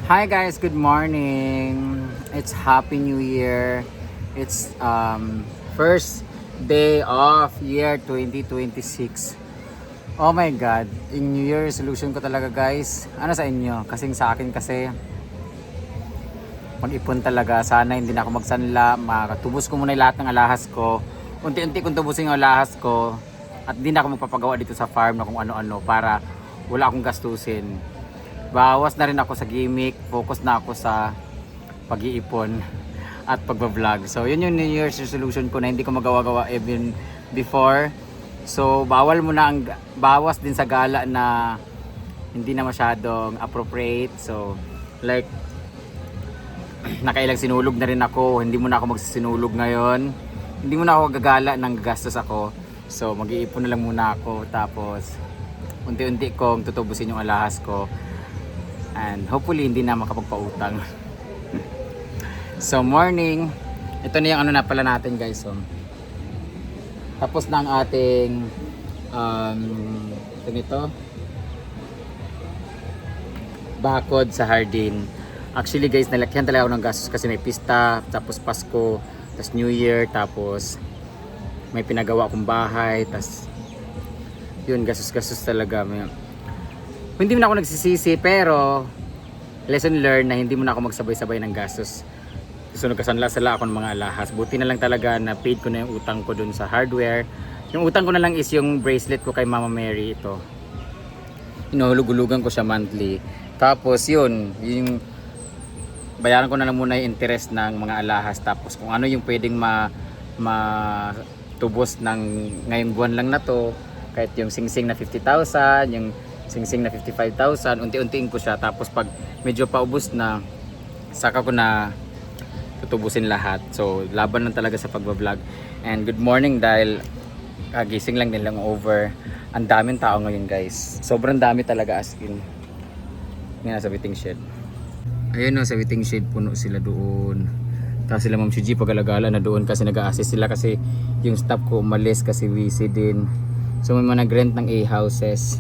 Hi guys, good morning. It's Happy New Year. It's first day of year 2026. Oh my God, in New Year resolution ko talaga guys. Ano sa inyo? Kasing sa akin kasi mag-ipon talaga. Sana hindi na ako magsanla. Makatubos ko muna yung lahat ng alahas ko. Unti-unti kong tubusin yung alahas ko. At hindi na ako magpapagawa dito sa farm na kung ano-ano para wala akong gastusin. Bawas na rin ako sa gimmick, focus na ako sa pag-iipon at pagbablog. So yun yung New Year's resolution ko na hindi ko magawa-gawa even before. So bawas din sa gala na hindi na masyadong appropriate. So like nakailang sinulog na rin ako, hindi mo na ako magsisinulog ngayon. Hindi mo na ako gagala ng gastos ako. So mag-iipon na lang muna ako, tapos unti-unti kong tutubusin yung alahas ko. And hopefully hindi na makapagpautang. So morning, ito na yung ano na pala natin guys. So, tapos na ang ating ito bakod sa hardin. Actually guys, nalakyan talaga ako ng gastos kasi may pista, tapos Pasko, tapos New Year, tapos may pinagawa akong bahay, tapos yun, gastos talaga. Hindi mo na ako nagsisisi, pero lesson learned na hindi mo na ako magsabay-sabay ng gastos. So nagkasanla-sala ako ng mga alahas. Buti na lang talaga na paid ko na yung utang ko dun sa hardware. Yung utang ko na lang is yung bracelet ko kay Mama Mary, ito. Inuhulug-hulugan ko siya monthly. Tapos yun, yung bayaran ko na lang muna yung interest ng mga alahas. Tapos kung ano yung pwedeng matubos ng ngayong buwan lang na to, kahit yung singsing na 50,000, yung singsing na 55,000, unti-untiin ko siya. Tapos pag medyo paubos na, saka ko na tutubusin lahat. So laban lang talaga sa pagbablog. And good morning, dahil gising lang din lang over. Ang daming tao ngayon guys. Sobrang dami talaga, as in. Nga sa waiting shed. Ayun no, sa waiting shed puno sila doon. Tapos sila Ma'am Shiji pagalagala na doon kasi nag-a-assist sila kasi yung staff ko umalis kasi busy din. So may mga nag-rent ng A-houses.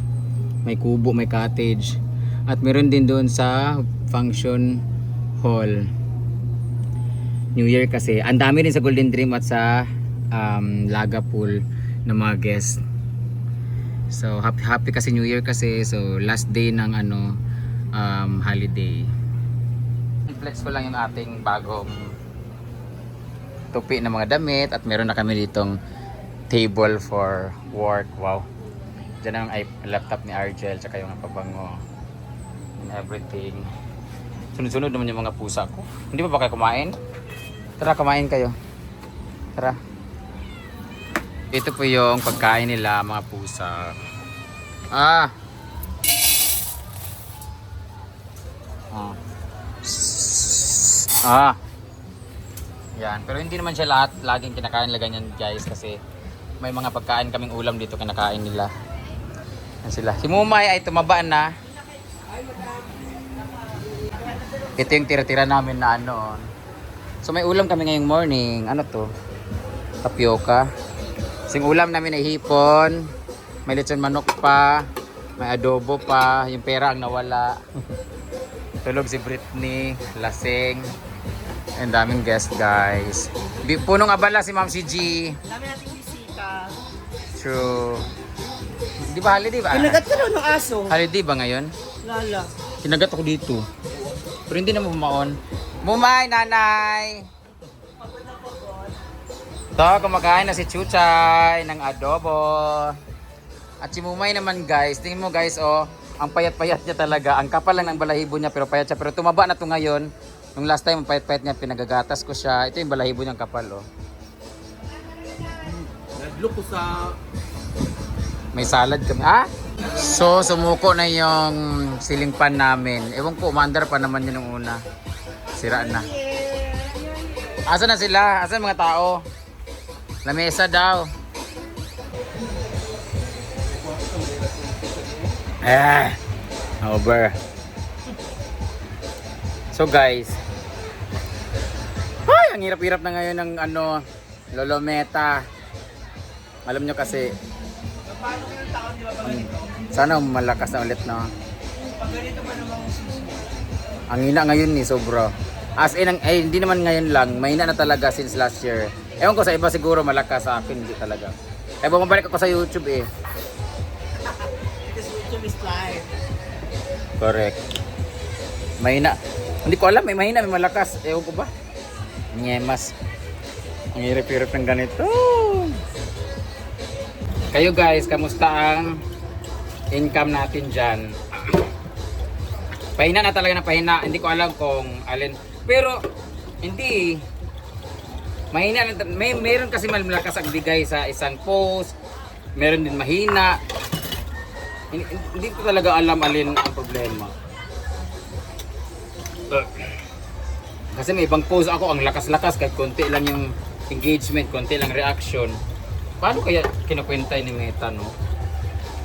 May kubo, may cottage, at meron din doon sa function hall. New Year kasi, ang dami rin sa Golden Dream at sa Laga Pool na mga guest. So happy kasi New Year kasi, so last day ng holiday. I-flex ko lang yung ating bagong tupi na mga damit, at meron na kami ditong table for work. Wow, dyan ang laptop ni Argel, tsaka yung pabango and everything. Sunod-sunod naman yung mga pusa ko. Hindi pa ba kayo kumain? Tara, kumain kayo. Tara. Ito po yung pagkain nila, mga pusa. Yan, pero hindi naman siya lahat laging kinakain lang ganyan guys, kasi may mga pagkain kaming ulam dito kinakain nila. Yan sila. Si Mumay ay tumaba na. Ito yung tira-tira namin na ano. So may ulam kami ngayong morning. Ano to? Tapioca. Sing ulam namin ay hipon. May lechon manok pa. May adobo pa. Yung pera ang nawala. Tulog si Britney. Lasing. And daming guest guys. Punong abala si Ma'am CG. Dami nating bisita. True. Di ba holiday ba? Kinagat ka daw ng aso. Holiday ba ngayon? Lala. Kinagat ako dito. Pero hindi na bumaon. Mumay, nanay! Ito, kumakain na si Chuchay ng adobo. At si Mumay naman guys, tingin mo guys, oh, ang payat-payat niya talaga. Ang kapal lang ng balahibo niya, pero payat siya. Pero tumaba na to ngayon. Nung last time, ang payat-payat niya, pinagagatas ko siya. Ito yung balahibo niyang kapal, oh. Naglook ko sa... May salad kami. So, sumuko na yung ceiling fan namin. Ewan ko, umandar pa naman yun nung una. Sira na. Asa na sila? Asa mga tao? Lamesa daw. Over. So guys, ang hirap-hirap na ngayon ng Lolometa. Alam nyo kasi, sana malakas na ulit, no? Pag ganito pa namang susunod. Ang hina ngayon ni sobra. As in, hindi naman ngayon lang, mahina na talaga since last year. Ewan ko sa iba siguro malakas, sa akin hindi talaga. Eh bumabalik ako sa YouTube eh. Because YouTube is live. Correct. Mahina. Hindi ko alam, may mahina, may malakas. Ewan ko ba? Nyemas. Ang hirap-hirap ng ganito. Kayo guys, kamusta ang income natin dyan? Pahina na talaga na pahina. Hindi ko alam kung alin. Pero, hindi. Mahina lang. Meron kasi malakas ang bigay sa isang post. Meron din mahina. Hindi ko talaga alam alin ang problema. Kasi may ibang post ako, ang lakas-lakas. Kahit konti lang yung engagement, konti lang reaction. Paano kaya kinukwenta ni Meta, no?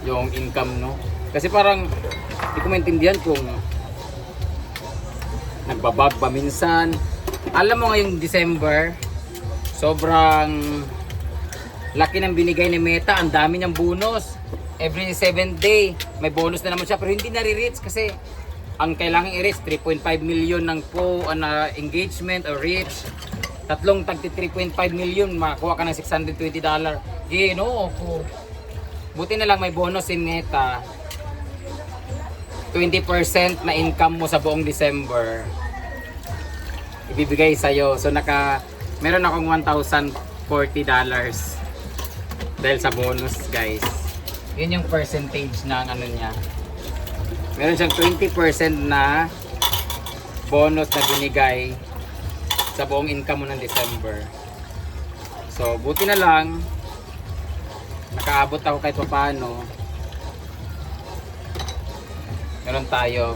Yung income, no? Kasi parang, hindi ko maintindihan kung nagbabag ba minsan. Alam mo ngayong December, sobrang laki ng binigay ni Meta. Ang dami niyang bonus. Every 7th day, may bonus na naman siya. Pero hindi nare-reach kasi ang kailangan i-reach 3.5 million ng engagement or reach. Tatlong tagti 3.5 million, makakuha ka ng $620. Ginoo ko. Buti na lang may bonus si Meta. 20% na income mo sa buong December ibibigay sa'yo. So meron akong $1,040 dahil sa bonus guys. Yun yung percentage ng ano niya. Meron siyang 20% na bonus na binigay sa buong income mo ng December. So buti na lang nakaabot ako kahit paano. Meron tayong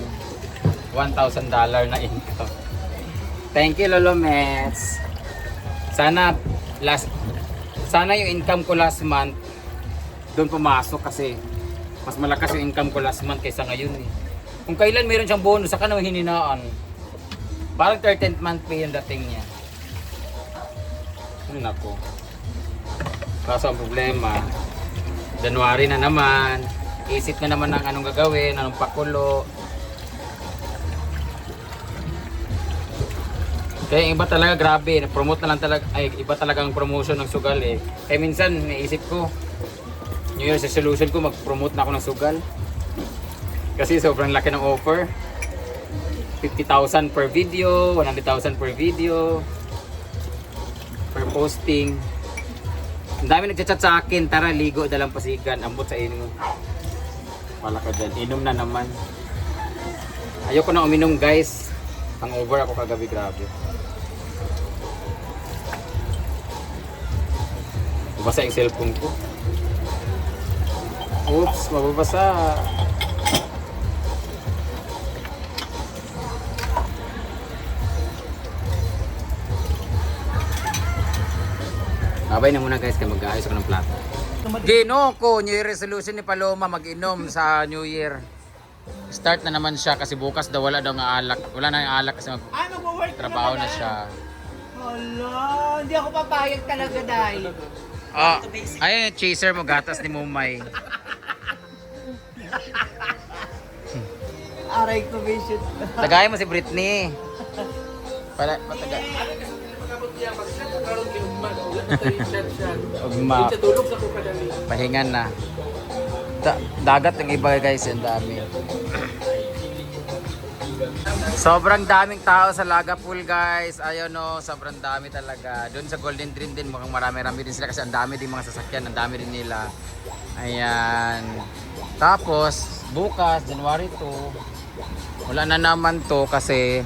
$1,000 na income. Thank you Lolo Mets. Sana yung income ko last month doon pumasok kasi mas malakas yung income ko last month kaysa ngayon eh. Kung kailan meron siyang bonus, saka naman hininaan. Parang 13th month pay yung dating niya. Ano nako. Kaso ang problema, January na naman. Isip na naman ng anong gagawin, anong pakulo. Kaya iba talaga grabe, promote na lang talaga, iba talaga ang promotion ng sugal eh. Kaya minsan naisip ko, New Year's resolution ko mag-promote na ako ng sugal. Kasi sobrang laki ng offer. 50,000 per video, 100,000 per video, per posting. Ang dami nagchat-chat sa akin, tara ligo, dalampasigan, ambot sa inom. Wala ka dyan, inom na naman. Ayoko na uminom guys. Hangover ako kagabi, grabe. Basa yung cellphone ko. Oops, mababasa. Babay na muna guys, kaya mag-aayos ako ng plato. Gino ko, New Year resolution ni Paloma mag-inom sa New Year. Start na naman siya kasi bukas daw wala daw ng alak. Wala na yung alak kasi Mag-work trabaho na siya. Hala, hindi ako papayag talaga dahil. Ah, ayun yung chaser mo, gatas ni Mumay. Aray ko, vision. Tagay mo si Britney. Pataga. Ugma. Pahingan na. Dagat yung iba guys, yung dami. Sobrang daming tao sa Laga Pool guys. Ayun no, sobrang dami talaga. Doon sa Golden Dream din mukhang marami-rami din sila kasi ang dami din mga sasakyan, ang dami din nila. Ayan. Tapos bukas, January 2, wala na naman to kasi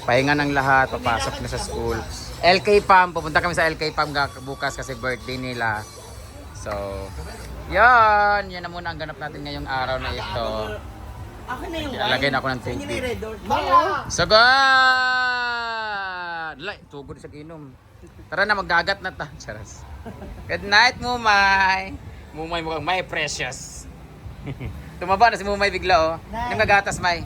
pahinga ng lahat, papasok na sa school. LK Pam, pupunta kami sa LK Pam bukas kasi birthday nila. So, yan na muna ang ganap natin ngayong araw na ito. Akin na yung Ilalagay na ako ng tubig. Maya! Sagad! Lai, tugod sa inom. Tara na, magdagat na ta. Charas. Good night, Mumay. Mumay mukhang may precious. Tumaba na si Mumay bigla, oh. Anong gagatas, May?